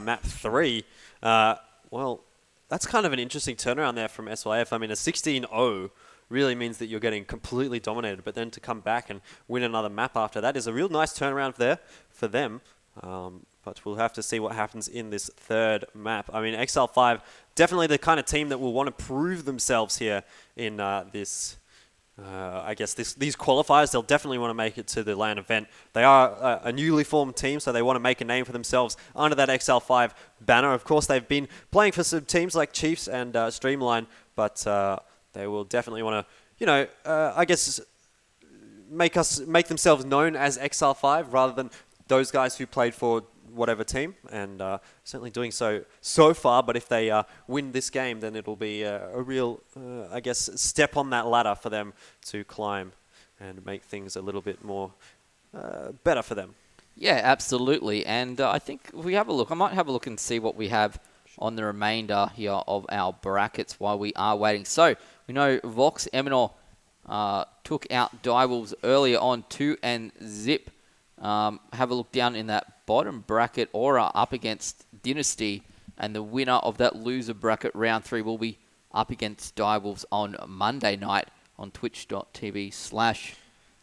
map 3. Well, that's kind of an interesting turnaround there from SYF. I mean, a 16-0 really means that you're getting completely dominated, but then to come back and win another map after that is a real nice turnaround there for them. But we'll have to see what happens in this third map. I mean, Exile 5, definitely the kind of team that will want to prove themselves here in these qualifiers. They'll definitely want to make it to the LAN event. They are a newly formed team, so they want to make a name for themselves under that Exile 5 banner. Of course, they've been playing for some teams like Chiefs and Streamline, but they will definitely want to, make themselves known as Exile 5 rather than those guys who played for whatever team, and certainly doing so far. But if they win this game, then it'll be a real, step on that ladder for them to climb and make things a little bit more better for them. Yeah, absolutely. And I think if we have a look, I might have a look and see what we have on the remainder here of our brackets while we are waiting. So we know Vox Eminor took out Direwolves earlier on 2 and Zip. Have a look down in that bottom bracket. Aura up against Dynasty, and the winner of that loser bracket round 3 will be up against Direwolves on Monday night on twitch.tv/ACL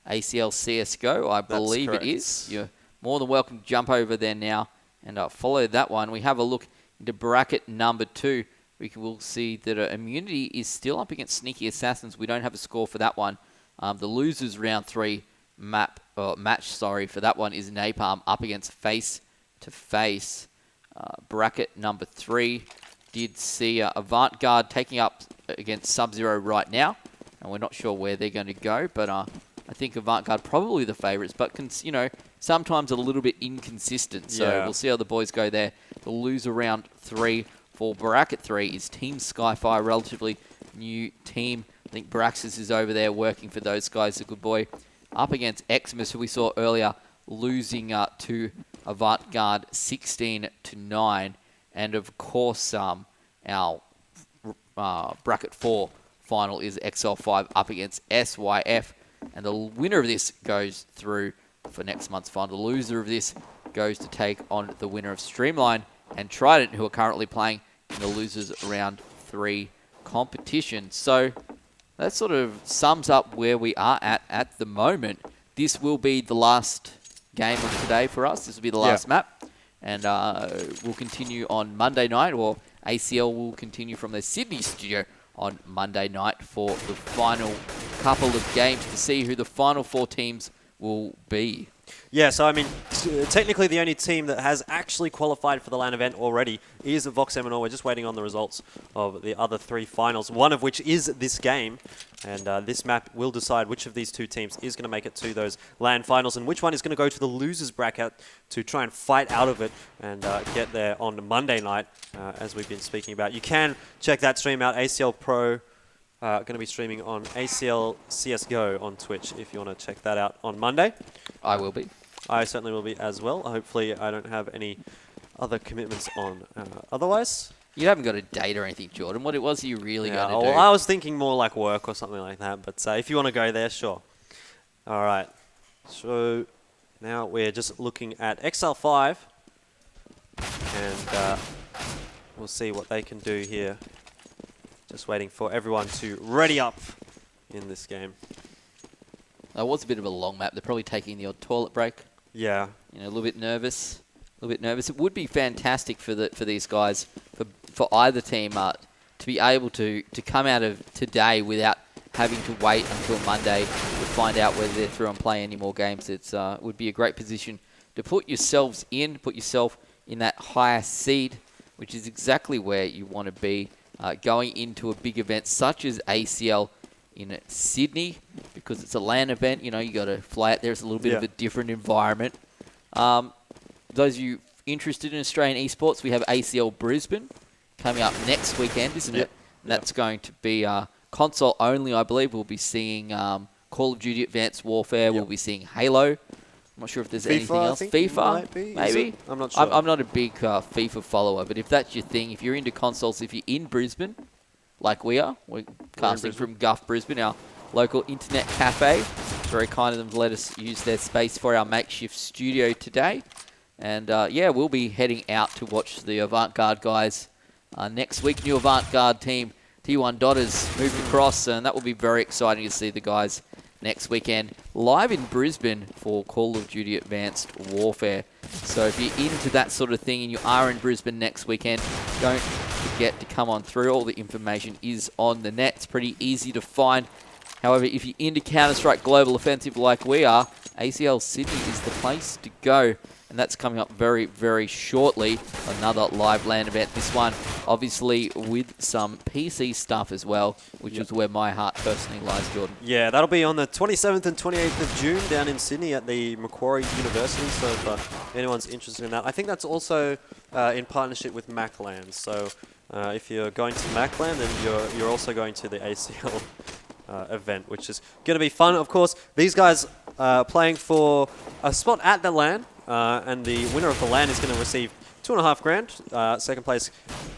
CSGO. I believe it is. You're more than welcome to jump over there now and follow that one. We have a look into bracket number 2. We'll see that Immunity is still up against Sneaky Assassins. We don't have a score for that one. The losers round 3 match for that one is Napalm up against Face to Face. Bracket number 3 did see Avantgarde taking up against Sub-Zero right now, and we're not sure where they're going to go, but I think Avantgarde probably the favourites, but sometimes a little bit inconsistent. So We'll see how the boys go there. The loser round 3 for bracket 3 is Team Skyfire, relatively new team. I think Braxis is over there working for those guys. A good boy. Up against Xmas, who we saw earlier, losing to Avantgarde 16-9. And of course, our bracket 4 final is Exile 5 up against SYF. And the winner of this goes through for next month's final. The loser of this goes to take on the winner of Streamline and Trident, who are currently playing in the losers round 3 competition. So that sort of sums up where we are at the moment. This will be the last game of today for us. This will be the last map. And we'll continue on Monday night, or ACL will continue from their Sydney studio on Monday night for the final couple of games to see who the final 4 teams will be. Yeah, so I mean, technically the only team that has actually qualified for the LAN event already is Vox Eminor. We're just waiting on the results of the other 3 finals, one of which is this game. And this map will decide which of these 2 teams is going to make it to those LAN finals and which one is going to go to the losers bracket to try and fight out of it and get there on Monday night, as we've been speaking about. You can check that stream out, ACL Pro. Going to be streaming on ACL CSGO on Twitch if you want to check that out on Monday. I will be. I certainly will be as well. Hopefully I don't have any other commitments on otherwise. You haven't got a date or anything, Jordan. What was you really going to do? Well, I was thinking more like work or something like that, but if you want to go there, sure. All right. So now we're just looking at Exile 5, and we'll see what they can do here. Just waiting for everyone to ready up in this game. That was a bit of a long map. They're probably taking the odd toilet break. Yeah. A little bit nervous. It would be fantastic for these guys, for either team, to be able to come out of today without having to wait until Monday to find out whether they're through and play any more games. It would be a great position to put yourself in that higher seed, which is exactly where you want to be. Going into a big event such as ACL in Sydney, because it's a LAN event, you got to fly out there. It's a little bit of a different environment. Those of you interested in Australian esports, we have ACL Brisbane coming up next weekend, isn't it? And that's going to be console only, I believe. We'll be seeing Call of Duty Advanced Warfare. We'll be seeing Halo. I'm not sure if there's anything else. FIFA, maybe? I'm not sure. I'm not a big FIFA follower, but if that's your thing, if you're into consoles, if you're in Brisbane, like we are, we're casting from Guff Brisbane, our local internet cafe. Very kind of them to let us use their space for our makeshift studio today. And yeah, we'll be heading out to watch the Avant-Garde guys next week. New Avant-Garde team, T1 Dotters, moved across, and that will be very exciting to see the guys next weekend live in Brisbane for Call of Duty Advanced Warfare. So if you're into that sort of thing and you are in Brisbane next weekend, don't forget to come on through. All the information is on the net. It's pretty easy to find. However, if you're into Counter-Strike Global Offensive like we are, ACL Sydney is the place to go. And that's coming up very, very shortly. Another live LAN event. This one, obviously, with some PC stuff as well, which is where my heart personally lies, Jordan. Yeah, that'll be on the 27th and 28th of June down in Sydney at the Macquarie University. So if anyone's interested in that. I think that's also in partnership with MacLAN. So if you're going to MacLAN, then you're also going to the ACL event, which is going to be fun. Of course, these guys are playing for a spot at the LAN. And the winner of the LAN is going to receive $2.5 grand. Second place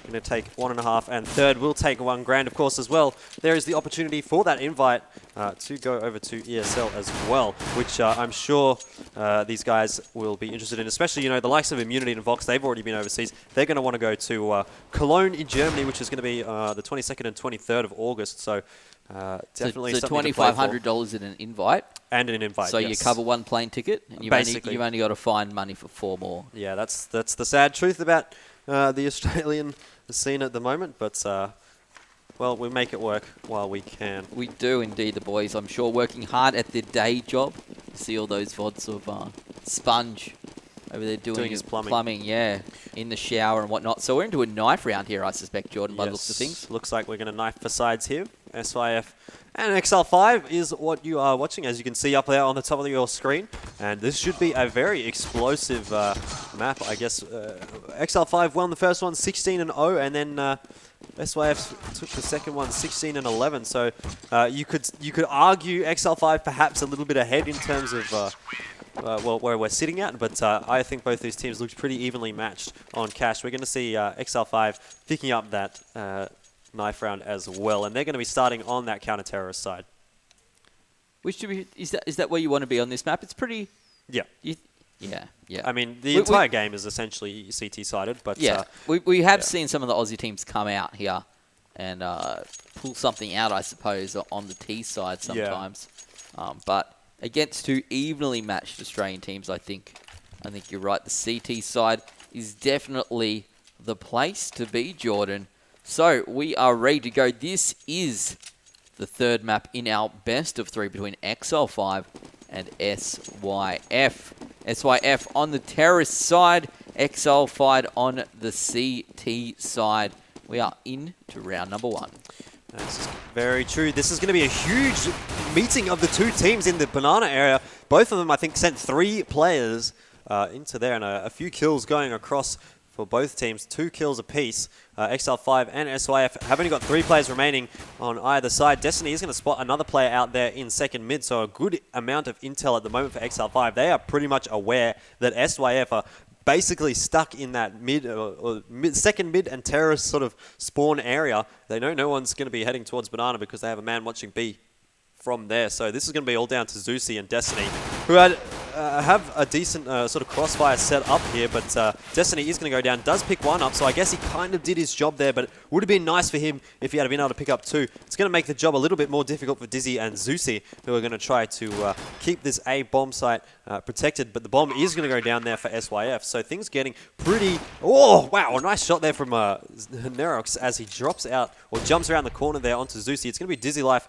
going to take $1.5, and third will take $1 grand. Of course, as well, there is the opportunity for that invite to go over to ESL as well, which I'm sure these guys will be interested in. Especially, you know, the likes of Immunity and Vox. They've already been overseas. They're going to want to go to Cologne in Germany, which is going to be the 22nd and 23rd of August. So definitely so $2,500 in an invite. And an invite, so yes. You cover one plane ticket, and you've only got to find money for 4 more. Yeah, that's the sad truth about the Australian scene at the moment. But, well, we make it work while we can. We do indeed, the boys. I'm sure working hard at their day job. You see all those VODs of Sponge over there doing his plumbing. Yeah, in the shower and whatnot. So we're into a knife round here, I suspect, Jordan, by the looks of things. Looks like we're going to knife for sides here. SYF and XL5 is what you are watching, as you can see up there on the top of your screen. And this should be a very explosive map, I guess. XL5 won the first one 16-0, and then SYF took the second one 16-11. So you could argue XL5 perhaps a little bit ahead in terms of well, where we're sitting at, but I think both these teams looked pretty evenly matched on cash. We're going to see XL5 picking up that knife round as well, and they're going to be starting on that counter-terrorist side. Which is that where you want to be on this map? It's pretty... Yeah. Yeah. I mean, the entire game is essentially CT-sided, but... Yeah, we have seen some of the Aussie teams come out here and pull something out, I suppose, on the T side sometimes. Yeah. But against two evenly matched Australian teams, I think you're right. The CT side is definitely the place to be, Jordan. So we are ready to go. This is the third map in our best of 3 between XL5 and SYF. SYF on the terrorist side, XL5 on the CT side. We are into round number 1. That's very true. This is going to be a huge meeting of the two teams in the banana area. Both of them, I think, sent 3 players into there, and a few kills going across for both teams. 2 kills apiece. XL5 and SYF have only got 3 players remaining on either side. Destiny is going to spot another player out there in second mid, so a good amount of intel at the moment for XL5. They are pretty much aware that SYF are basically stuck in that second mid and terrorist sort of spawn area. They know no one's going to be heading towards banana because they have a man watching B from there. So this is going to be all down to Zeusy and Destiny, who have a decent sort of crossfire set up here, but Destiny is going to go down, does pick 1 up, so I guess he kind of did his job there, but it would have been nice for him if he had been able to pick up 2. It's going to make the job a little bit more difficult for Dizzy and Zeusy, who are going to try to keep this A bomb site protected, but the bomb is going to go down there for SYF, so things getting pretty... Oh, wow, a nice shot there from Nerox as he drops out, or jumps around the corner there onto Zeusy. It's going to be Dizzy Life.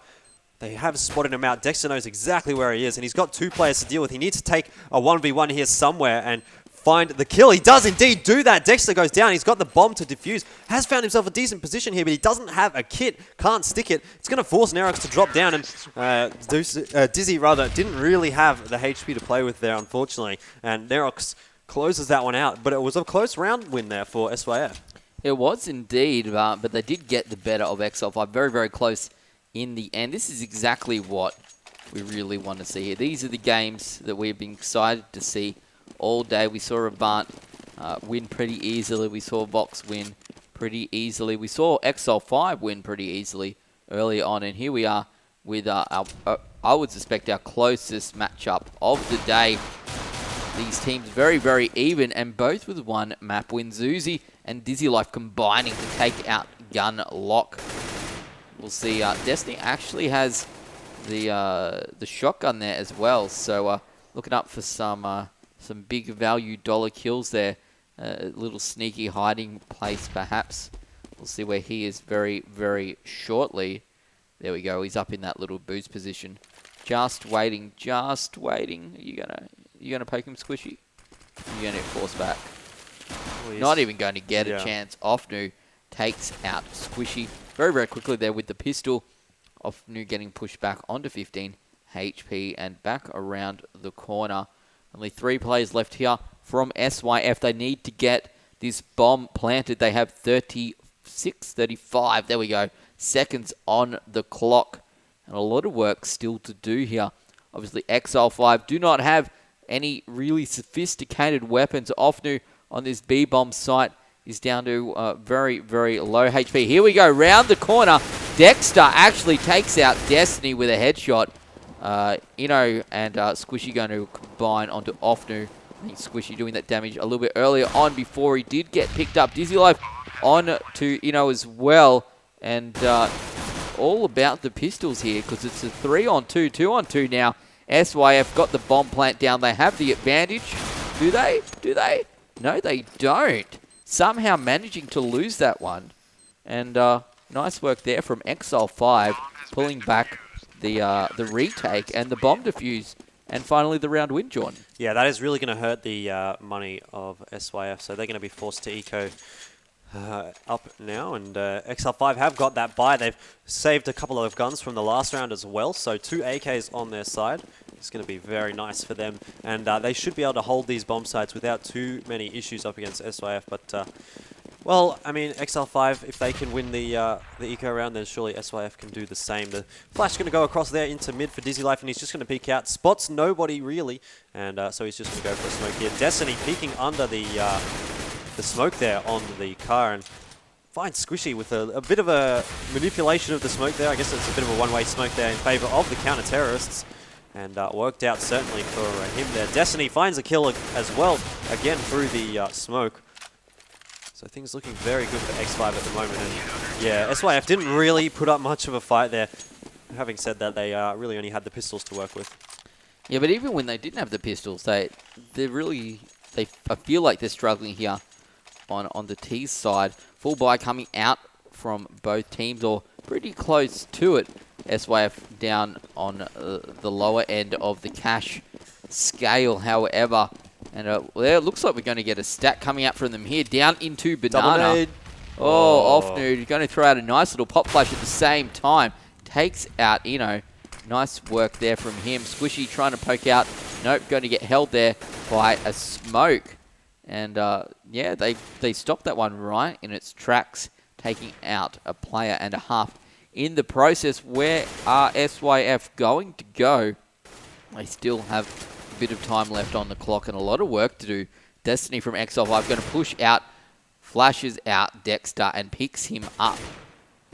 They have spotted him out. Dexter knows exactly where he is, and he's got 2 players to deal with. He needs to take a 1v1 here somewhere and find the kill. He does indeed do that. Dexter goes down. He's got the bomb to defuse. Has found himself a decent position here, but he doesn't have a kit. Can't stick it. It's going to force Nerox to drop down, and Dizzy, rather, didn't really have the HP to play with there, unfortunately. And Nerox closes that one out, but it was a close round win there for SYF. It was indeed, but they did get the better of XL5. Very, very close in the end. This is exactly what we really want to see here. These are the games that we've been excited to see all day. We saw Avant win pretty easily. We saw Vox win pretty easily. We saw XL5 win pretty easily earlier on. And here we are with I would suspect our closest matchup of the day. these teams very, very even, and both with one map win. Zuzi and Dizzy Life combining to take out Gun Lock. We'll see. Destiny actually has the shotgun there as well, so looking up for some big value dollar kills there. A little sneaky hiding place, perhaps. We'll see where he is very, very shortly. There we go. He's up in that little boost position. Just waiting, just waiting. Are you gonna poke him, Squishy? You're gonna force back. Not even going to get a chance. Offnu takes out Squishy very, very quickly there with the pistol. Offnu getting pushed back onto 15 HP and back around the corner. Only 3 players left here from SYF. They need to get this bomb planted. They have 35, there we go, seconds on the clock. And a lot of work still to do here. Obviously, Exile 5 do not have any really sophisticated weapons. Offnu on this B-bomb site is down to very, very low HP. Here we go, round the corner. Dexter actually takes out Destiny with a headshot. Ino and Squishy going to combine onto Offnu. I think Squishy doing that damage a little bit earlier on before he did get picked up. Dizzy Life on to Ino as well. And all about the pistols here because it's a 3-on-2, 2-on-2 now. SYF got the bomb plant down. They have the advantage. Do they? Do they? No, they don't. Somehow managing to lose that one. And nice work there from Exile 5, pulling back the retake and the bomb defuse. And finally the round win, John. Yeah, that is really going to hurt the money of SYF. So they're going to be forced to eco up now, and XL5 have got that buy. They've saved a couple of guns from the last round as well, so 2 AKs on their side. It's going to be very nice for them, and they should be able to hold these bomb sites without too many issues up against SYF, but well, I mean, XL5, if they can win the eco round, then surely SYF can do the same. The flash is going to go across there into mid for Dizzy Life, and he's just going to peek out. Spots nobody, really, and so he's just going to go for a smoke here. Destiny peeking under the smoke there on the car, and finds Squishy with a bit of a manipulation of the smoke there. I guess it's a bit of a one-way smoke there in favor of the counter-terrorists, and worked out certainly for him there. Destiny finds a kill as well, again through the smoke. So things looking very good for X5 at the moment, and yeah, SYF didn't really put up much of a fight there. Having said that, they really only had the pistols to work with. Yeah, but even when they didn't have the pistols, I feel like they're struggling here on the T's side. Full buy coming out from both teams, or pretty close to it. SYF down on the lower end of the cash scale, however. And there it looks like we're going to get a stack coming out from them here. Down into Banana. Oh, Offnude going to throw out a nice little pop flash at the same time. Takes out Ino. Nice work there from him. Squishy trying to poke out. Nope, going to get held there by a smoke. And yeah, they stopped that one right in its tracks, taking out a player and a half. In the process, where are SYF going to go? They still have a bit of time left on the clock and a lot of work to do. Destiny from XL5 going to push out, flashes out Dexter and picks him up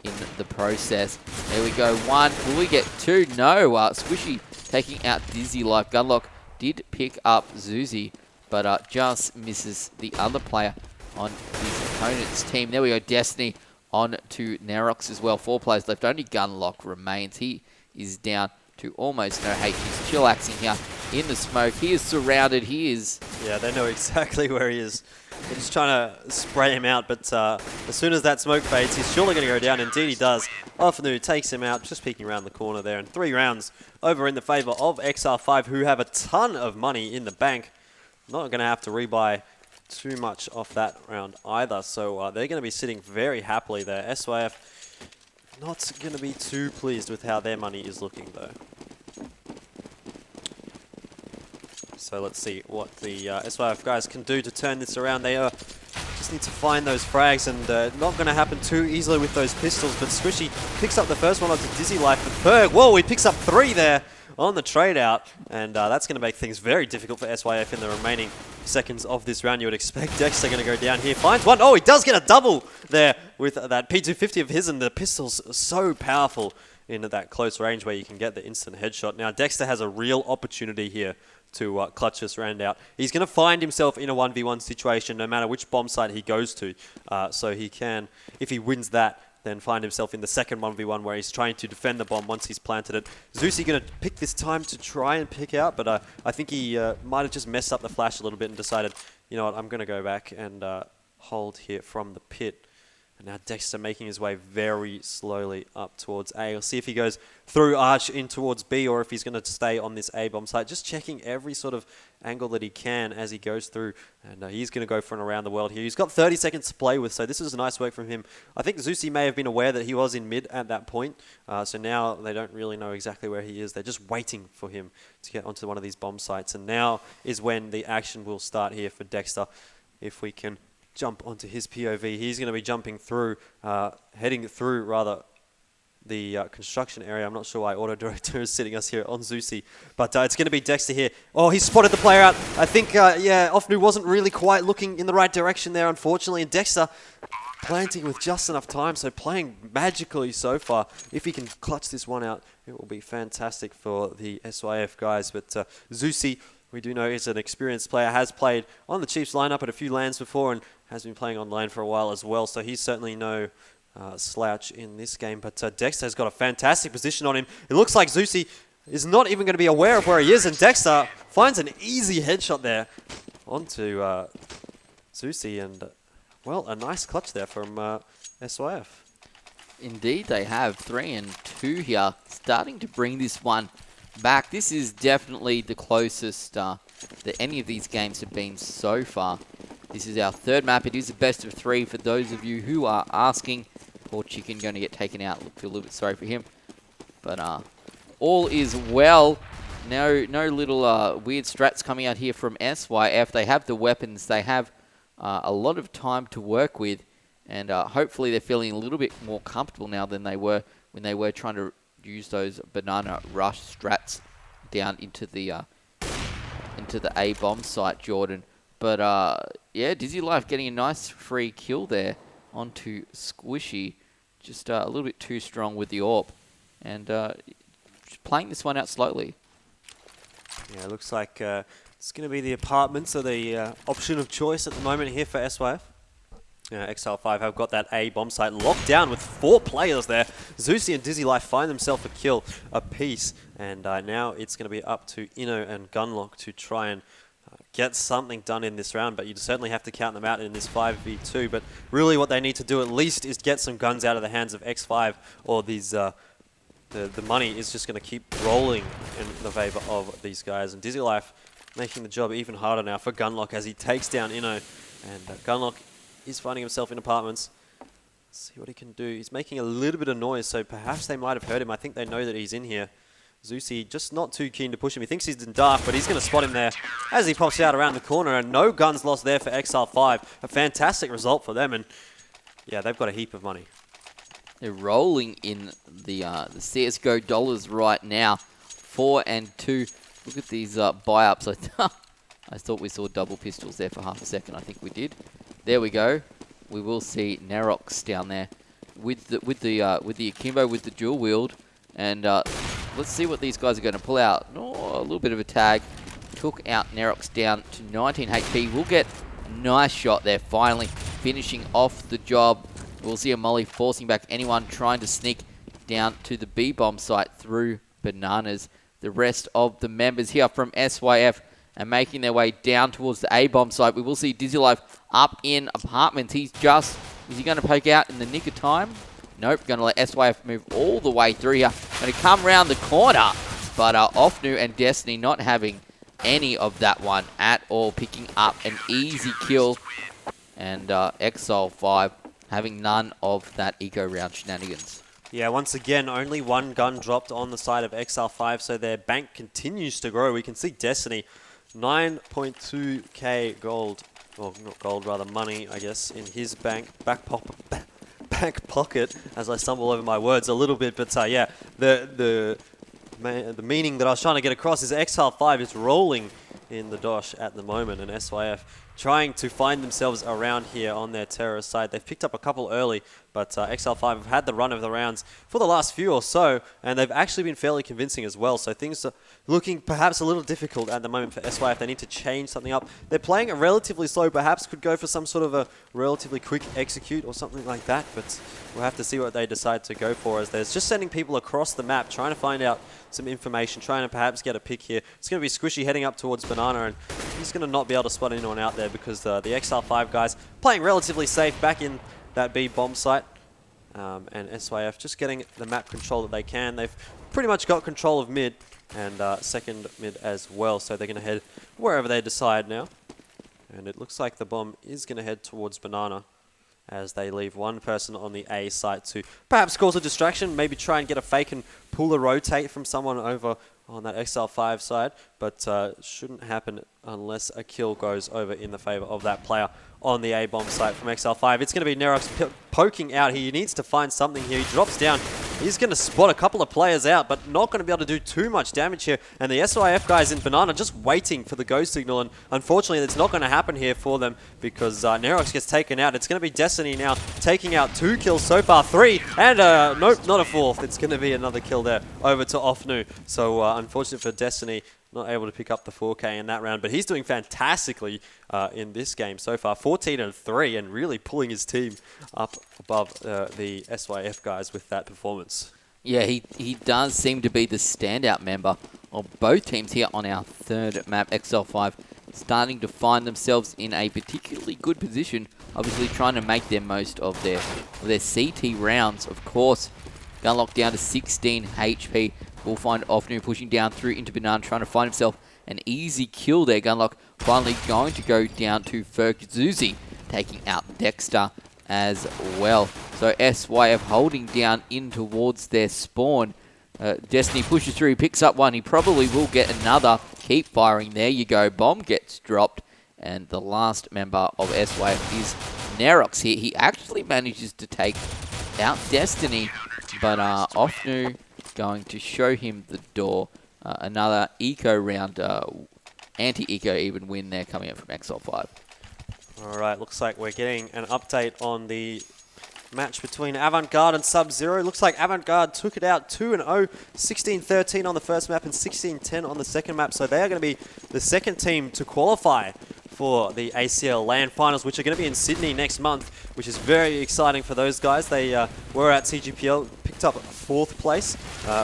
in the process. There we go, 1. Will we get 2? No. Squishy taking out Dizzy Life. Gunlock did pick up Zuzi, but just misses the other player on his opponent's team. There we go, Destiny on to Nerox as well. 4 players left, only Gunlock remains. He is down to almost no H. He's chillaxing here in the smoke. He is surrounded. He is... Yeah, they know exactly where he is. They're just trying to spray him out, but as soon as that smoke fades, he's surely going to go down. Indeed he does. Offnu takes him out, just peeking around the corner there. And 3 rounds over in the favor of XR5, who have a ton of money in the bank. Not going to have to rebuy too much off that round either. So they're going to be sitting very happily there. SYF not going to be too pleased with how their money is looking, though. So let's see what the SYF guys can do to turn this around. They just need to find those frags, and not going to happen too easily with those pistols. But Squishy picks up the first one onto Dizzy Life. But Berg, whoa, he picks up 3 there on the trade out. And that's going to make things very difficult for SYF in the remaining seconds of this round. You would expect Dexter going to go down here. Finds one. Oh, he does get a double there with that P250 of his, and the pistol's so powerful. into that close range where you can get the instant headshot. Now, Dexter has a real opportunity here to clutch this round out. He's going to find himself in a 1v1 situation no matter which bomb site he goes to. So he can, if he wins that, then find himself in the second 1v1 where he's trying to defend the bomb once he's planted it. Zeusy going to pick this time to try and pick out, but I think he might have just messed up the flash a little bit and decided, you know what, I'm going to go back and hold here from the pit. And now Dexter making his way very slowly up towards A. We'll see if he goes through Arch in towards B or if he's going to stay on this A bomb site. Just checking every sort of angle that he can as he goes through. And he's going to go for an around the world here. He's got 30 seconds to play with, so this is nice work from him. I think Zeusy may have been aware that he was in mid at that point. So now they don't really know exactly where he is. They're just waiting for him to get onto one of these bomb sites. And now is when the action will start here for Dexter. If we can jump onto his POV. He's going to be jumping through, heading through rather the construction area. I'm not sure why Auto Director is sitting us here on Zeusy, but it's going to be Dexter here. Oh, he spotted the player out. I think, yeah, Ofnu wasn't really quite looking in the right direction there, unfortunately, and Dexter planting with just enough time, so playing magically so far. If he can clutch this one out, it will be fantastic for the SYF guys, but Zeusy, we do know he's an experienced player, has played on the Chiefs lineup at a few LANs before and has been playing online for a while as well, so he's certainly no slouch in this game. But Dexter's got a fantastic position on him. It looks like Zeusy is not even going to be aware of where he is, and Dexter finds an easy headshot there onto Zeusy, and, well, a nice clutch there from SYF. Indeed, they have 3 and 2 here, starting to bring this one back. This is definitely the closest that any of these games have been so far. This is our third map. It is a best of 3 for those of you who are asking. Poor Chicken going to get taken out. Feel a little bit sorry for him. But all is well. No little weird strats coming out here from SYF. They have the weapons. They have a lot of time to work with. And hopefully they're feeling a little bit more comfortable now than they were when they were trying to use those banana rush strats down into the A bomb site, Jordan. But yeah, Dizzy Life getting a nice free kill there onto Squishy. Just a little bit too strong with the AWP. And just playing this one out slowly. Yeah, it looks like it's going to be the apartments are the option of choice at the moment here for SYF. Exile 5 have got that A bomb site locked down with 4 players there. Zeusy and Dizzy Life find themselves a kill apiece. And now it's going to be up to Inno and Gunlock to try and get something done in this round, but you certainly have to count them out in this 5v2. But really what they need to do at least is get some guns out of the hands of X5, or these the money is just going to keep rolling in the favor of these guys. And Dizzy Life making the job even harder now for Gunlock as he takes down Inno. And Gunlock is finding himself in apartments. Let's see what he can do. He's making a little bit of noise, so perhaps they might have heard him. I think they know that he's in here. Zeusy just not too keen to push him. He thinks he's in dark, but he's going to spot him there as he pops out around the corner, and no guns lost there for Exile 5. A fantastic result for them, and yeah, they've got a heap of money. They're rolling in the CSGO dollars right now. 4 and 2. Look at these buy-ups. I thought we saw double pistols there for half a second. I think we did. There we go. We will see Nerox down there with the Akimbo with the dual wield, and let's see what these guys are going to pull out. Oh, a little bit of a tag. Took out Nerox down to 19 HP. We'll get a nice shot there, finally finishing off the job. We'll see a molly forcing back anyone trying to sneak down to the B bomb site through bananas. The rest of the members here from SYF and making their way down towards the A bomb site. We will see Dizzy Life up in apartments. Is he going to poke out in the nick of time? Nope, going to let SYF move all the way through here. Going to come round the corner, but Ofnu and Destiny not having any of that one at all, picking up an easy kill. And Exile 5 having none of that eco round shenanigans. Yeah, once again, only one gun dropped on the side of Exile 5, so their bank continues to grow. We can see Destiny, 9.2k gold, or not gold, rather money, I guess, in his back pocket, as I stumble over my words a little bit. But yeah, the meaning that I was trying to get across is Exile 5 is rolling in the dosh at the moment, and SYF trying to find themselves around here on their terrorist side. They've picked up a couple early, but Exile 5 have had the run of the rounds for the last few or so, and they've actually been fairly convincing as well. So things are looking perhaps a little difficult at the moment for SYF. They need to change something up. They're playing it relatively slow, perhaps could go for some sort of a relatively quick execute or something like that, but we'll have to see what they decide to go for, as there's just sending people across the map, trying to find out some information, trying to perhaps get a pick here. It's going to be Squishy heading up towards Banana, and he's going to not be able to spot anyone out there because the Exile 5 guys playing relatively safe back in that B bomb site. And SYF just getting the map control that they can. They've pretty much got control of mid and second mid as well, so they're going to head wherever they decide now. And it looks like the bomb is going to head towards Banana as they leave one person on the A site to perhaps cause a distraction, maybe try and get a fake and pull a rotate from someone over on that XL5 side, but shouldn't happen unless a kill goes over in the favor of that player on the A-bomb site from XL5. It's going to be Nerox poking out here. He needs to find something here. He drops down. He's going to spot a couple of players out, but not going to be able to do too much damage here. And the SYF guys in Banana just waiting for the go signal, and unfortunately it's not going to happen here for them because Nerox gets taken out. It's going to be Destiny now taking out 2 kills so far, 3, and nope, not a 4th. It's going to be another kill there over to Offnu. So unfortunate for Destiny, not able to pick up the 4K in that round, but he's doing fantastically in this game so far. 14-3 and really pulling his team up above the SYF guys with that performance. Yeah, he does seem to be the standout member of both teams here on our third map. XL5 starting to find themselves in a particularly good position, obviously trying to make their most of their CT rounds. Of course, Gunlock down to 16 HP. We'll find Offnu pushing down through into Banana, trying to find himself an easy kill there. Gunlock finally going to go down to Ferg. Zuzi taking out Dexter as well. So SYF holding down in towards their spawn. Destiny pushes through, he picks up one. He probably will get another. Keep firing. There you go. Bomb gets dropped. And the last member of SYF is Nerox here. He actually manages to take out Destiny, but Offnu going to show him the door. Another eco round, anti-eco even win there coming up from XL5. All right, looks like we're getting an update on the match between Avant-Garde and Sub-Zero. Looks like Avant-Garde took it out 2-0, 16-13 on the first map and 16-10 on the second map. So they are going to be the second team to qualify for the ACL LAN finals, which are going to be in Sydney next month, which is very exciting for those guys. They were at CGPL, picked up 4th place,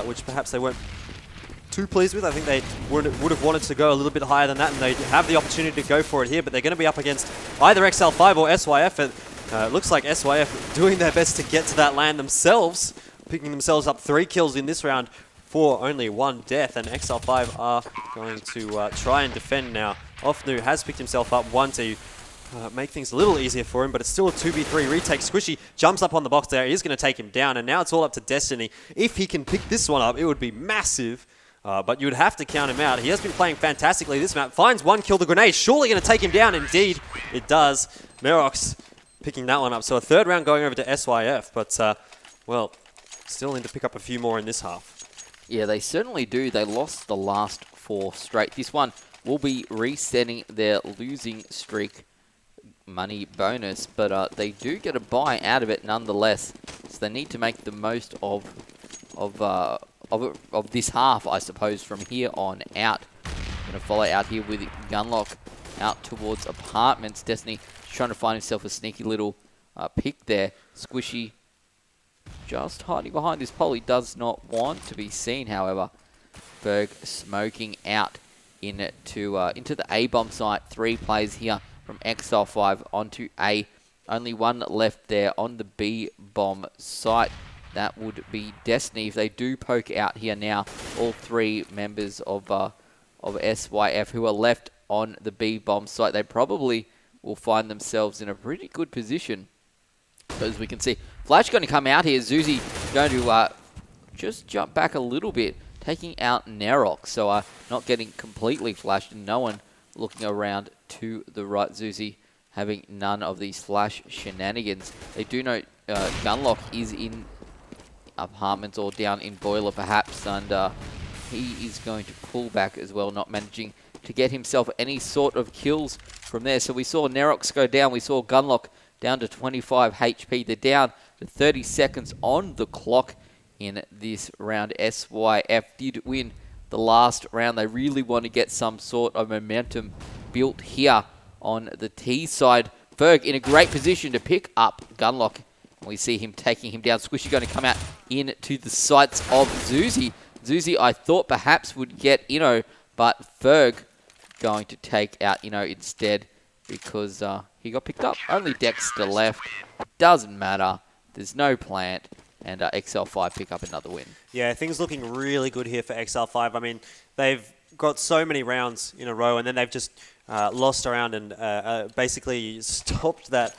which perhaps they weren't too pleased with. I think they would have wanted to go a little bit higher than that, and they have the opportunity to go for it here, but they're going to be up against either XL5 or SYF. It looks like SYF doing their best to get to that LAN themselves, picking themselves up 3 kills in this round for only 1 death, and XL5 are going to try and defend now. Offnu has picked himself up 1 to make things a little easier for him, but it's still a 2v3 retake. Squishy jumps up on the box there. He's going to take him down, and now it's all up to Destiny. If he can pick this one up, it would be massive, but you would have to count him out. He has been playing fantastically this map. Finds 1 kill. The grenade surely going to take him down. Indeed, it does. Nerox picking that one up. So a 3rd round going over to SYF, but, well, still need to pick up a few more in this half. Yeah, they certainly do. They lost the last 4 straight. This one will be resetting their losing streak money bonus, but they do get a buy out of it nonetheless. So they need to make the most of this half, I suppose, from here on out. Going to follow out here with Gunlock out towards apartments. Destiny trying to find himself a sneaky little pick there. Squishy just hiding behind this pole. He does not want to be seen, however. Berg smoking out into the A-bomb site. 3 players here from XL5 onto A. Only 1 left there on the B-bomb site. That would be Destiny. If they do poke out here now, all 3 members of SYF who are left on the B-bomb site, they probably will find themselves in a pretty good position. So as we can see, Flash going to come out here. Zuzi going to just jump back a little bit, taking out Nerox. So not getting completely flashed, and no one looking around to the right. Zuzi having none of these flash shenanigans. They do know Gunlock is in apartments or down in Boiler perhaps, and he is going to pull back as well, not managing to get himself any sort of kills from there. So we saw Nerox go down. We saw Gunlock down to 25 HP. They're down to 30 seconds on the clock in this round. SYF did win the last round. They really want to get some sort of momentum built here on the T side. Ferg in a great position to pick up Gunlock. We see him taking him down. Squishy going to come out into the sights of Zuzi. Zuzi, I thought perhaps would get Inno, but Ferg going to take out Inno instead because he got picked up. Only Dexter left. Doesn't matter. There's no plant. And XL5 pick up another win. Yeah, things looking really good here for XL5. I mean, they've got so many rounds in a row, and then they've just lost around and basically stopped that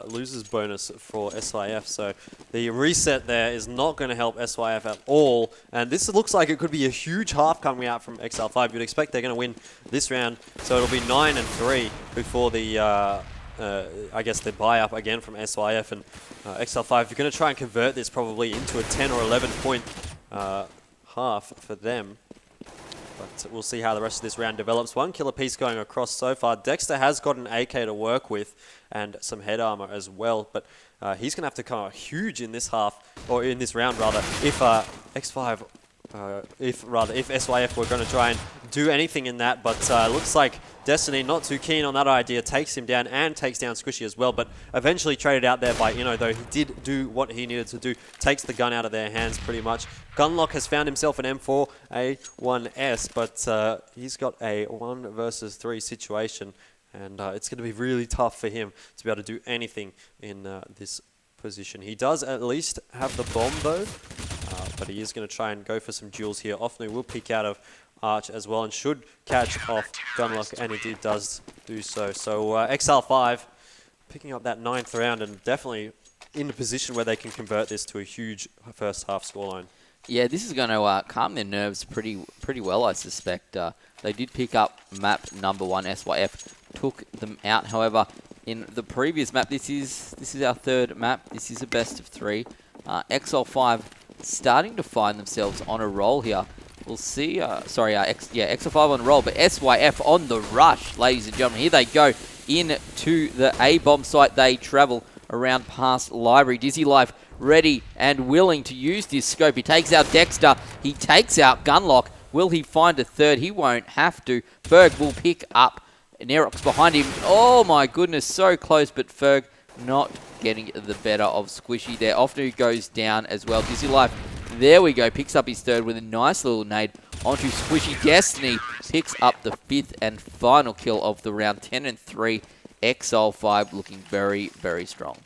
losers bonus for SYF. So the reset there is not going to help SYF at all. And this looks like it could be a huge half coming out from XL5. You'd expect they're going to win this round. So it'll be 9-3 before the... I guess the buy up again from SYF and XL5. You're going to try and convert this probably into a 10 or 11 point half for them. But we'll see how the rest of this round develops. 1 killer piece going across so far. Dexter has got an AK to work with and some head armor as well. But he's going to have to come out huge in this half, or in this round rather, if X5... if SYF were going to try and do anything in that, but looks like Destiny not too keen on that idea, takes him down and takes down Squishy as well, but eventually traded out there by Inno, though he did do what he needed to do, takes the gun out of their hands pretty much. Gunlock has found himself an M4A1S, but he's got a 1 versus 3 situation, and it's going to be really tough for him to be able to do anything in this position. He does at least have the bomb though, but he is going to try and go for some duels here. Often will peek out of Arch as well and should catch off Gunlock, and indeed does do so. So XL5 picking up that 9th round and definitely in a position where they can convert this to a huge first half scoreline. Yeah, this is going to calm their nerves pretty well, I suspect. They did pick up map number 1. SYF took them out. However, in the previous map, this is our 3rd map. This is a best of 3. XL5 starting to find themselves on a roll here. We'll see. XL5 on a roll, but SYF on the rush, ladies and gentlemen. Here they go into the A-bomb site. They travel around past Library. Dizzy Life ready and willing to use this scope. He takes out Dexter. He takes out Gunlock. Will he find a 3rd? He won't have to. Ferg will pick up Nerox behind him. Oh my goodness, so close, but Ferg not getting the better of Squishy there. Ofnu goes down as well. Dizzy Life, there we go, picks up his 3rd with a nice little nade onto Squishy. Destiny picks up the 5th and final kill of the round. 10-3. XL5 looking very, very strong.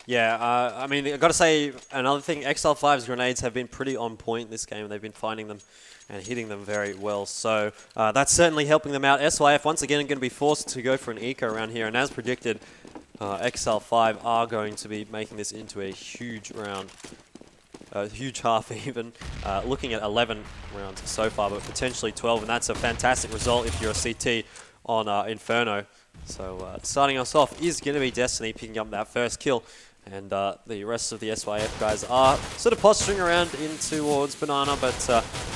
Yeah, I mean, I've got to say another thing. XL5's grenades have been pretty on point this game. They've been finding them and hitting them very well. So that's certainly helping them out. SYF once again are going to be forced to go for an eco around here. And as predicted, XL5 are going to be making this into a huge round. A huge half even. Looking at 11 rounds so far, but potentially 12. And that's a fantastic result if you're a CT on Inferno. So starting us off is going to be Destiny picking up that first kill. And the rest of the SYF guys are sort of posturing around in towards Banana, but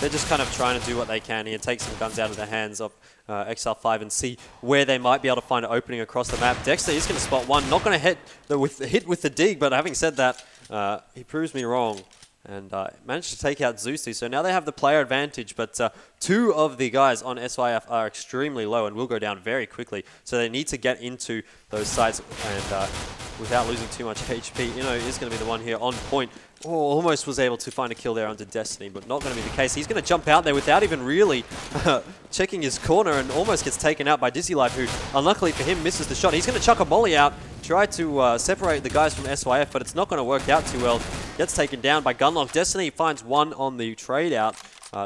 they're just kind of trying to do what they can here, take some guns out of the hands of XL5 and see where they might be able to find an opening across the map. Dexter is going to spot one, not going to hit with the dig, but having said that, he proves me wrong. And managed to take out Zusi. So now they have the player advantage, but 2 of the guys on SYF are extremely low and will go down very quickly. So they need to get into those sites and without losing too much HP. Inno is going to be the one here on point. Oh, almost was able to find a kill there under Destiny, but not going to be the case. He's going to jump out there without even really checking his corner and almost gets taken out by Dizzy Life, who, unluckily for him, misses the shot. He's going to chuck a molly out, try to separate the guys from SYF, but it's not going to work out too well. Gets taken down by Gunlock. Destiny finds 1 on the trade out.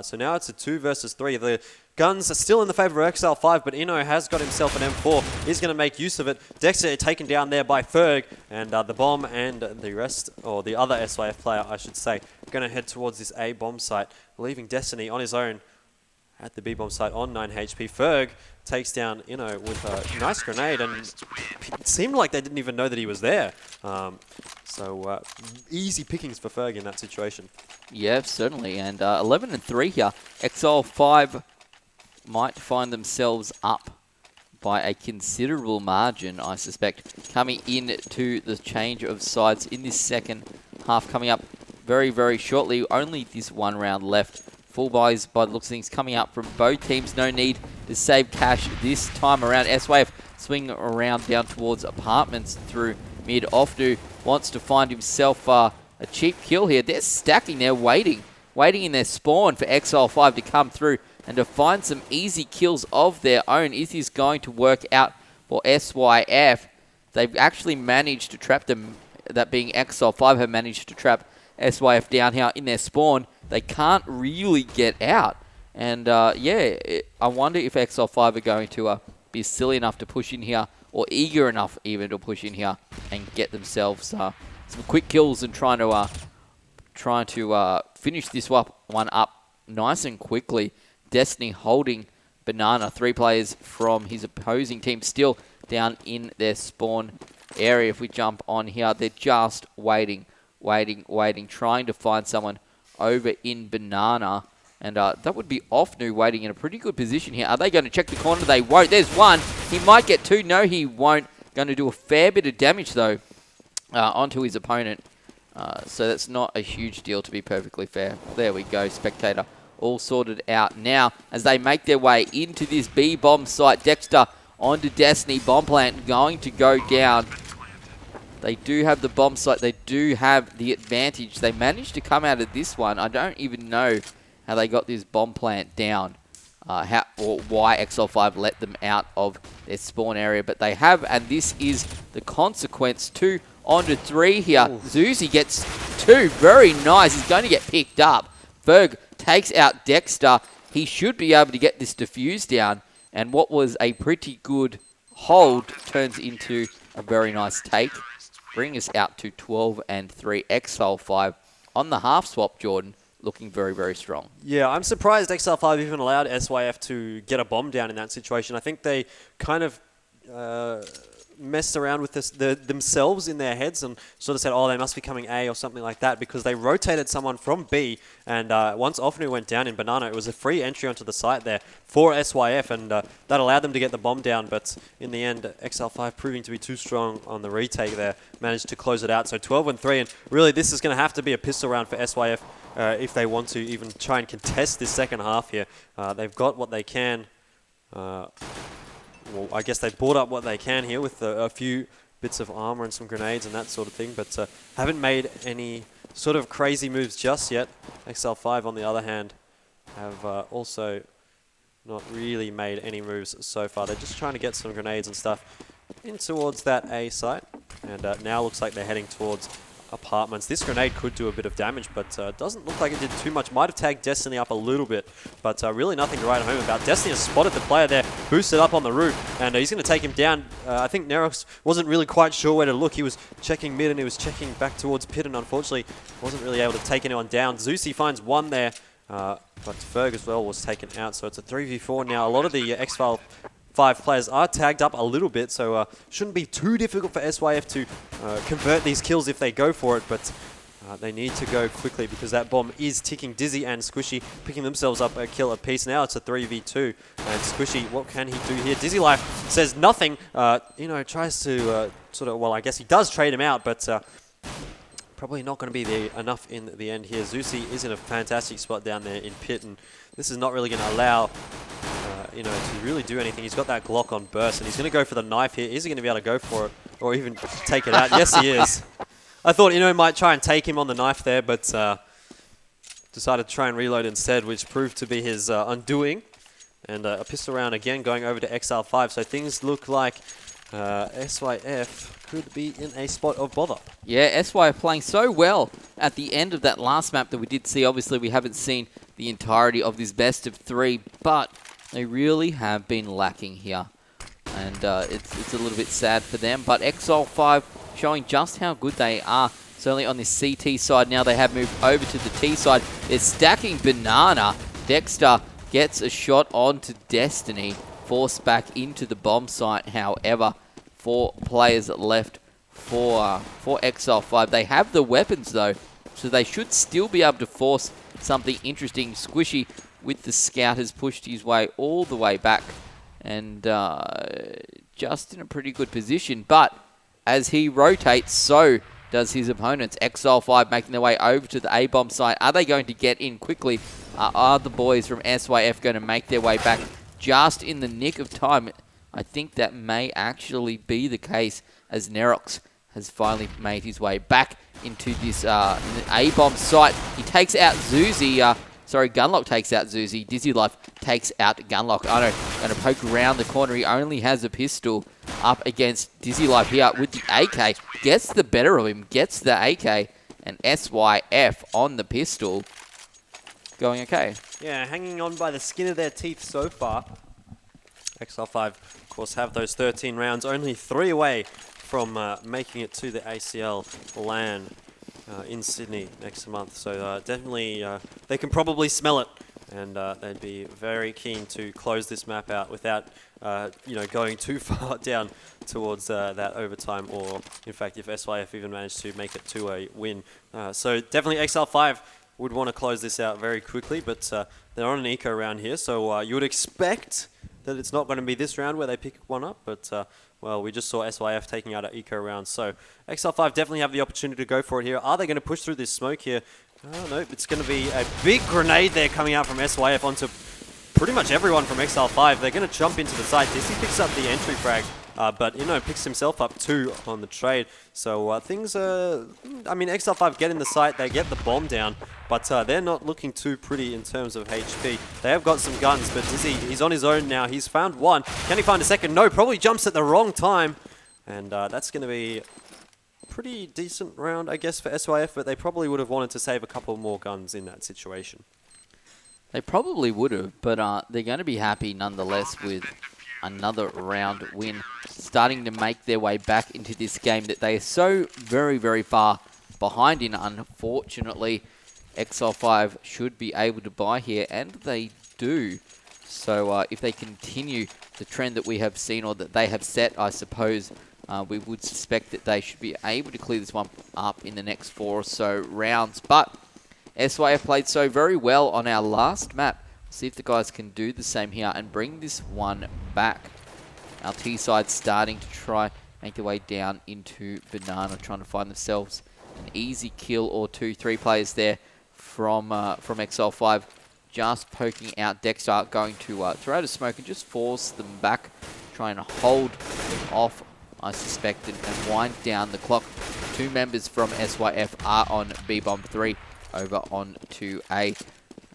So now it's a 2 versus 3. The guns are still in the favor of XL5, but Inno has got himself an M4. He's going to make use of it. Dexter taken down there by Ferg, and the bomb and the rest, or the other SYF player, I should say, going to head towards this A bomb site, leaving Destiny on his own at the B bomb site on 9 HP. Ferg takes down Inno with a nice grenade, and it seemed like they didn't even know that he was there. So easy pickings for Ferg in that situation. Yeah, certainly. And 11-3 here. XL5 might find themselves up by a considerable margin, I suspect, coming into the change of sides in this second half coming up very, very shortly. Only this one round left. Full buys by the looks of things coming up from both teams. No need to save cash this time around. SYF swing around down towards apartments through mid. Ofnu wants to find himself a cheap kill here. They're stacking, they're waiting in their spawn for Exile 5 to come through and to find some easy kills of their own. Is this going to work out for SYF? They've actually managed to trap them, that being Exile 5 have managed to trap SYF down here in their spawn. They can't really get out. And I wonder if Exile 5 are going to be silly enough to push in here, or eager enough even to push in here and get themselves some quick kills and trying to finish this one up nice and quickly. Destiny holding Banana. 3 players from his opposing team still down in their spawn area. If we jump on here, they're just waiting, trying to find someone over in Banana. And that would be Ofnu waiting in a pretty good position here. Are they going to check the corner? They won't. There's one. He might get 2. No, he won't. Going to do a fair bit of damage, though, onto his opponent. So that's not a huge deal, to be perfectly fair. There we go. Spectator all sorted out now as they make their way into this B-bomb site. Dexter onto Destiny. Bomb plant going to go down. They do have the bomb site. They do have the advantage. They managed to come out of this one. I don't even know how they got this bomb plant down, or why Exile 5 let them out of their spawn area. But they have, and this is the consequence. 2 onto 3 here. Zuzi gets 2. Very nice. He's going to get picked up. Ferg takes out Dexter. He should be able to get this defuse down. And what was a pretty good hold turns into a very nice take. Bring us out to 12 and 3. Exile 5 on the half swap, Jordan, looking very, very strong. Yeah, I'm surprised Exile 5 even allowed SYF to get a bomb down in that situation. I think they kind of messed around with this themselves in their heads and sort of said, oh, they must be coming A or something like that, because they rotated someone from B, and once Ofnu went down in Banana, it was a free entry onto the site there for SYF, and that allowed them to get the bomb down. But in the end, Exile 5 proving to be too strong on the retake there, managed to close it out. So 12 and 3, and really this is going to have to be a pistol round for SYF if they want to even try and contest this second half here. They've got what they can. Well, I guess they've bought up what they can here with a few bits of armor and some grenades and that sort of thing, but haven't made any sort of crazy moves just yet. Exile 5, on the other hand, have also not really made any moves so far. They're just trying to get some grenades and stuff in towards that A site, and now looks like they're heading towards apartments. This grenade could do a bit of damage, but doesn't look like it did too much. Might have tagged Destiny up a little bit, but really nothing to write home about. Destiny has spotted the player there, boosted up on the roof, and he's going to take him down. I think Nerox wasn't really quite sure where to look. He was checking mid and he was checking back towards pit, and unfortunately wasn't really able to take anyone down. Zusi finds one there, but Ferg as well was taken out, so it's a 3v4 now. A lot of the Exile 5 players are tagged up a little bit, so shouldn't be too difficult for SYF to convert these kills if they go for it, but they need to go quickly because that bomb is ticking. Dizzy and Squishy picking themselves up a kill apiece. Now it's a 3v2, and Squishy, what can he do here? Dizzy Life says nothing, tries to sort of, well, I guess he does trade him out, but probably not going to be enough in the end here. Zusi is in a fantastic spot down there in pit, and this is not really going to allow to really do anything. He's got that Glock on burst, and he's going to go for the knife here. Is he going to be able to go for it or even take it out? Yes, he is. I thought might try and take him on the knife there, but decided to try and reload instead, which proved to be his undoing. And a pistol round again going over to Exile 5. So things look like SYF could be in a spot of bother. Yeah, SYF playing so well at the end of that last map that we did see. Obviously, we haven't seen the entirety of this best of 3, but they really have been lacking here. And it's a little bit sad for them. But Exile 5 showing just how good they are. Certainly on this CT side now, they have moved over to the T side. They're stacking Banana. Dexter gets a shot onto Destiny. Forced back into the bomb site, however. 4 players left for Exile 5. They have the weapons, though, so they should still be able to force something interesting. Squishy with the scout has pushed his way all the way back, and just in a pretty good position. But as he rotates, so does his opponents. Exile 5 making their way over to the A-bomb site. Are they going to get in quickly? Are the boys from SYF going to make their way back just in the nick of time? I think that may actually be the case, as Nerox has finally made his way back into this A-bomb site. He takes out Zuzi. Gunlock takes out Zuzi. Dizzy Life takes out Gunlock. I know, going to poke around the corner. He only has a pistol up against Dizzy Life here with the AK. Gets the better of him, gets the AK, and SYF on the pistol. Going okay. Yeah, hanging on by the skin of their teeth so far. Exile 5, of course, have those 13 rounds, only 3 away from making it to the ACL LAN in Sydney next month. So definitely, they can probably smell it, and they'd be very keen to close this map out without, going too far down towards that overtime, or in fact, if SYF even managed to make it to a win. So definitely, Exile 5 would want to close this out very quickly, but they're on an eco round here, so you would expect that it's not going to be this round where they pick one up, but well, we just saw SYF taking out an eco round, so XL5 definitely have the opportunity to go for it here. Are they going to push through this smoke here? Oh, no, it's going to be a big grenade there coming out from SYF onto pretty much everyone from XL5. They're going to jump into the site. Dizzy picks up the entry frag, but picks himself up 2 on the trade. So things are, XL5 get in the site, they get the bomb down, but they're not looking too pretty in terms of HP. They have got some guns, but Dizzy, he's on his own now. He's found one. Can he find a second? No, probably jumps at the wrong time. And that's going to be pretty decent round, I guess, for SYF, but they probably would have wanted to save a couple more guns in that situation. They probably would have, but they're going to be happy nonetheless with another round win, starting to make their way back into this game that they are so very, very far behind in. Unfortunately, XL5 should be able to buy here, and they do. So if they continue the trend that we have seen, or that they have set, I suppose, we would suspect that they should be able to clear this one up in the next 4 or so rounds. But SYF played so very well on our last map. See if the guys can do the same here and bring this one back. Our T side starting to try make their way down into Banana, trying to find themselves an easy kill or 2. 3 players there from XL5, just poking out Dexter, going to throw out a smoke and just force them back, trying to hold off, I suspect, and wind down the clock. 2 members from SYF are on B-Bomb 3 over on 2A.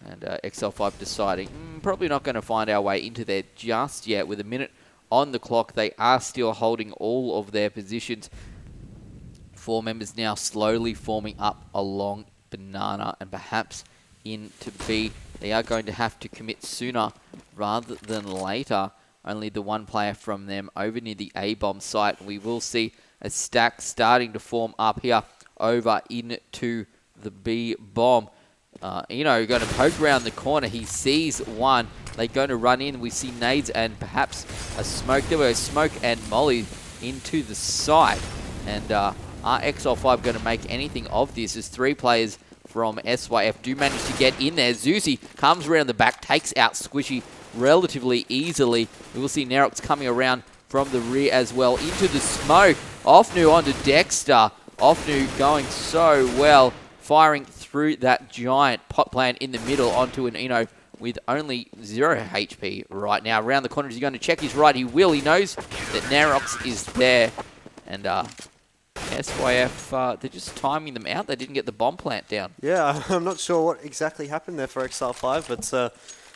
And XL5 deciding, probably not going to find our way into there just yet. With a minute on the clock, they are still holding all of their positions. 4 members now slowly forming up along Banana and perhaps into B. They are going to have to commit sooner rather than later. Only the 1 player from them over near the A-bomb site. We will see a stack starting to form up here over into the B-bomb. Going to poke around the corner. He sees one. They're going to run in. We see nades and perhaps a smoke. There were smoke and molly into the site. And are XL5 going to make anything of this? As 3 players from SYF do manage to get in there. Zuzi comes around the back, takes out Squishy relatively easily. We will see Nerox coming around from the rear as well into the smoke. Offnu onto Dexter. Offnu going so well, firing through that giant pot plant in the middle onto an Eno with only 0 HP right now. Around the corner, is he going to check his right? He will. He knows that Nerox is there. And SYF, they're just timing them out. They didn't get the bomb plant down. Yeah, I'm not sure what exactly happened there for XL5, but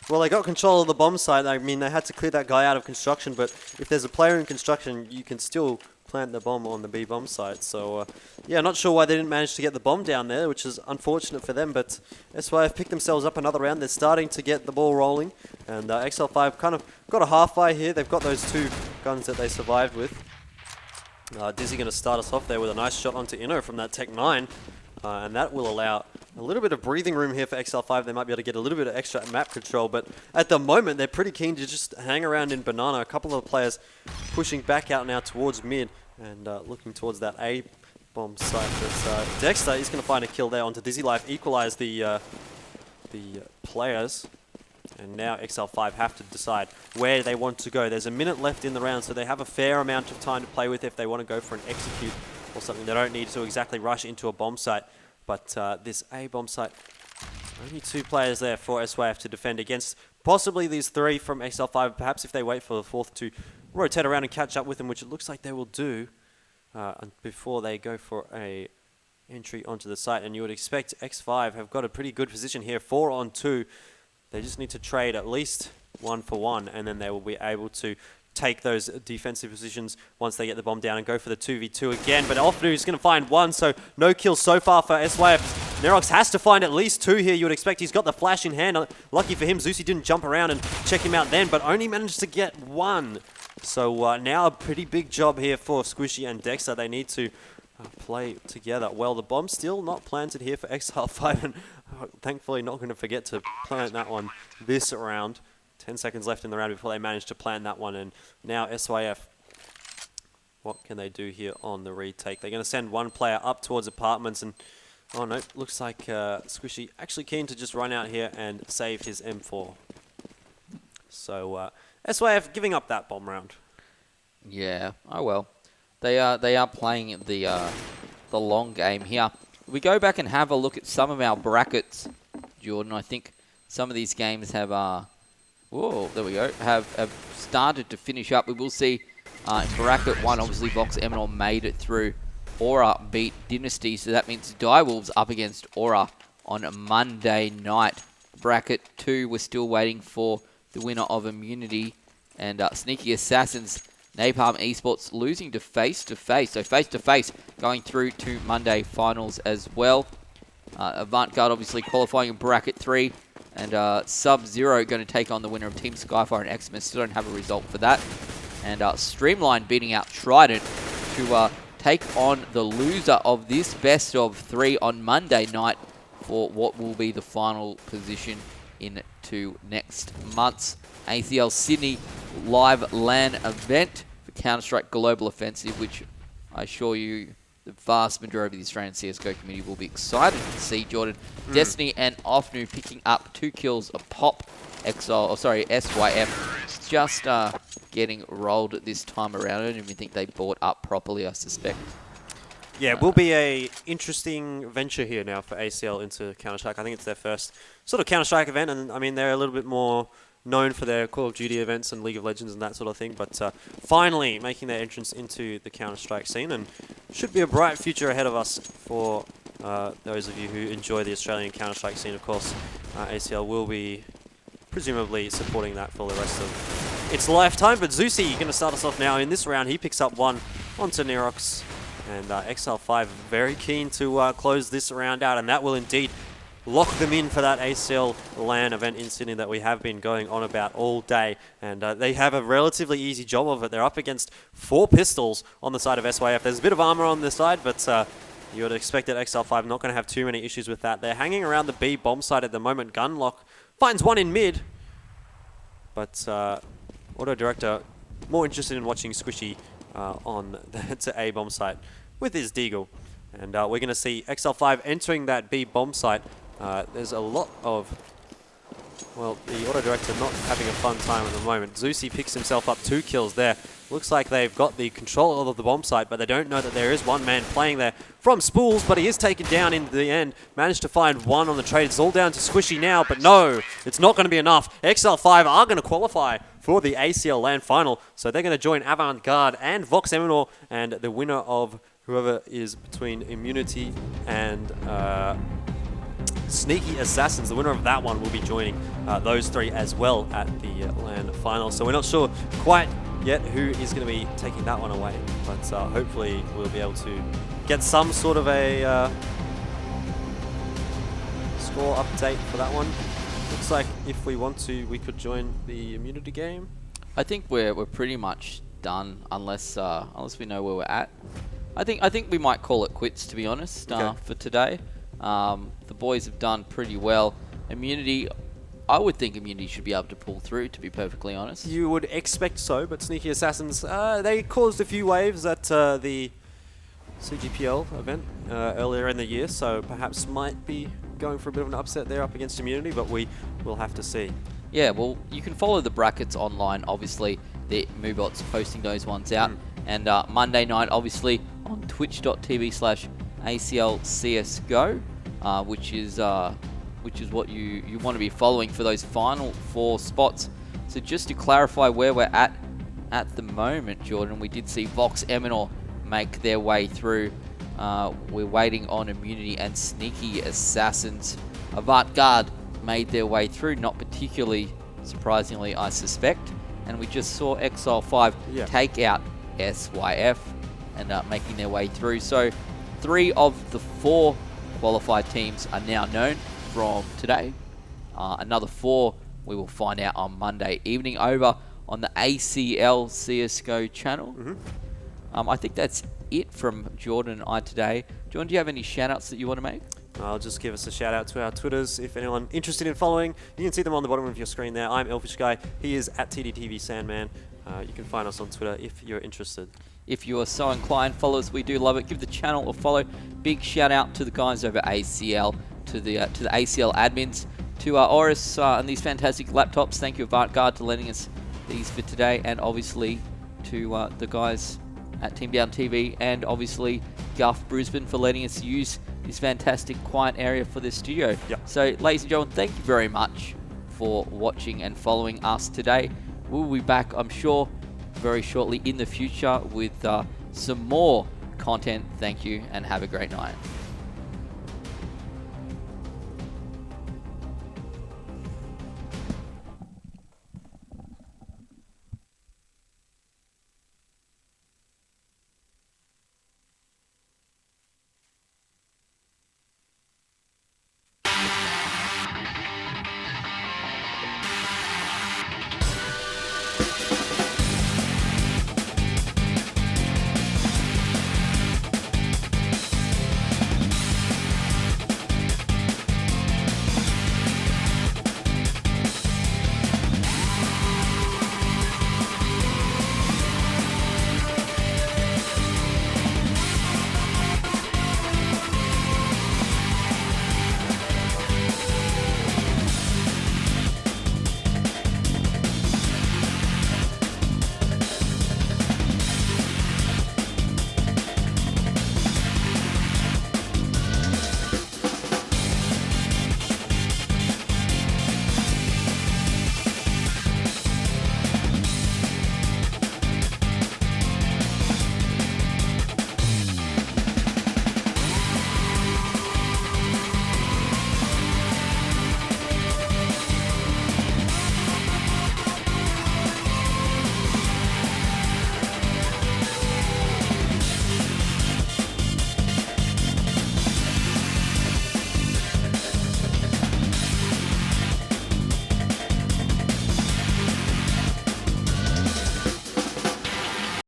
well, they got control of the bomb site. I mean, they had to clear that guy out of construction, but if there's a player in construction, you can still plant the bomb on the B bomb site. So yeah, not sure why they didn't manage to get the bomb down there, which is unfortunate for them, but SYF picked themselves up another round. They're starting to get the ball rolling, and XL5 kind of got a half-buy here. They've got those 2 guns that they survived with. Dizzy going to start us off there with a nice shot onto Inno from that Tech 9, and that will allow a little bit of breathing room here for XL5. They might be able to get a little bit of extra map control, but at the moment, they're pretty keen to just hang around in Banana. A couple of players pushing back out now towards mid and looking towards that A-bomb site. But Dexter is going to find a kill there onto Dizzy Life, equalize the players. And now XL5 have to decide where they want to go. There's a minute left in the round, so they have a fair amount of time to play with if they want to go for an execute or something. They don't need to exactly rush into a bomb site. But this A bomb site, only 2 players there for SYF to defend against possibly these 3 from XL5. Perhaps if they wait for the 4th to rotate around and catch up with them, which it looks like they will do before they go for a entry onto the site. And you would expect X5 have got a pretty good position here, 4 on 2. They just need to trade at least 1 for 1, and then they will be able to take those defensive positions once they get the bomb down and go for the 2v2 again. But Ofnu is going to find 1, so no kills so far for SYF. Nerox has to find at least 2 here. You would expect he's got the flash in hand. Lucky for him, Zeusy didn't jump around and check him out then, but only managed to get 1. So now a pretty big job here for Squishy and Dexter. They need to play together. Well, the bomb's still not planted here for XL5, and thankfully not going to forget to plant that one this round. 10 seconds left in the round before they manage to plant that one, and now SYF, what can they do here on the retake? They're going to send 1 player up towards apartments, and oh no, looks like Squishy actually keen to just run out here and save his M4. So SYF giving up that bomb round. Yeah, oh well. They are playing the long game here. We go back and have a look at some of our brackets, Jordan. I think some of these games have whoa, there we go. Have started to finish up. We will see in bracket 1, obviously Vox Eminor made it through. Aura beat Dynasty, so that means Direwolves up against Aura on a Monday night. Bracket 2, we're still waiting for the winner of Immunity and Sneaky Assassins. Napalm Esports losing to Face-to-Face. So Face-to-Face going through to Monday finals as well. Avantgarde obviously qualifying in bracket 3. And Sub-Zero going to take on the winner of Team Skyfire and Xmas. Still don't have a result for that. And Streamline beating out Trident to take on the loser of this best of 3 on Monday night for what will be the final position into next month's ACL Sydney live LAN event for Counter-Strike Global Offensive, which I assure you the vast majority of the Australian CSGO community will be excited to see. Jordan, Destiny and Ofnu picking up 2 kills a pop. SYF just getting rolled at this time around. I don't even think they bought up properly, I suspect. Yeah, it will be a interesting venture here now for ACL into Counter-Strike. I think it's their first sort of Counter-Strike event, and I mean, they're a little bit more known for their Call of Duty events and League of Legends and that sort of thing, but finally making their entrance into the Counter-Strike scene, and should be a bright future ahead of us for those of you who enjoy the Australian Counter-Strike scene. Of course, ACL will be presumably supporting that for the rest of its lifetime, but Zeusy going to start us off now in this round. He picks up 1 onto Nerox, and XL5 very keen to close this round out, and that will indeed lock them in for that ACL LAN event in Sydney that we have been going on about all day. And they have a relatively easy job of it. They're up against 4 pistols on the side of SYF. There's a bit of armor on this side, but you would expect that XL5 not going to have too many issues with that. They're hanging around the B bomb site at the moment. Gunlock finds 1 in mid, but Auto Director more interested in watching Squishy on the A bomb site with his Deagle. And we're going to see XL5 entering that B bomb site. There's a lot of, well, the Auto Director not having a fun time at the moment. Zeusy picks himself up 2 kills there. Looks like they've got the control of the bomb site, but they don't know that there is 1 man playing there from Spools, but he is taken down in the end. Managed to find 1 on the trade. It's all down to Squishy now, but no, it's not going to be enough. XL5 are going to qualify for the ACL LAN final, so they're going to join Avantgarde and Vox Eminor, and the winner of whoever is between Immunity and Sneaky Assassins, the winner of that one will be joining those 3 as well at the LAN final. So we're not sure quite yet who is going to be taking that one away, but hopefully we'll be able to get some sort of a score update for that one. Looks like if we want to, we could join the Immunity game. I think we're pretty much done unless we know where we're at. I think we might call it quits, to be honest, for today. The boys have done pretty well. Immunity, I would think Immunity should be able to pull through, to be perfectly honest. You would expect so, but Sneaky Assassins, they caused a few waves at the CGPL event earlier in the year, so perhaps might be going for a bit of an upset there up against Immunity, but we will have to see. Yeah, well, you can follow the brackets online. Obviously, the Moobot's posting those ones out. And Monday night, obviously, on twitch.tv/ACL which is what you want to be following for those final 4 spots. So just to clarify where we're at the moment, Jordan, we did see Vox Eminor make their way through. We're waiting on Immunity and Sneaky Assassins. Avant-Garde made their way through, not particularly surprisingly, I suspect. And we just saw Exile 5 take out SYF and making their way through. So 3 of the 4 qualified teams are now known from today. Another 4 we will find out on Monday evening over on the ACL CSGO channel. I think that's it from Jordan and I today. Jordan, do you have any shout-outs that you want to make? I'll just give us a shout out to our Twitters. If anyone interested in following, you can see them on the bottom of your screen there. I'm Elfish Guy. He is at TDTV Sandman. You can find us on Twitter if you're interested. If you are so inclined, follow us. We do love it. Give the channel a follow. Big shout out to the guys over ACL, to the ACL admins, to Oris and these fantastic laptops. Thank you, Avant-Garde, for lending us these for today, and obviously to the guys at TeamdownTV, and obviously Guff Brisbane for letting us use this fantastic quiet area for this studio. So, ladies and gentlemen, thank you very much for watching and following us today. We'll be back, I'm sure, very shortly in the future with some more content. Thank you, and have a great night.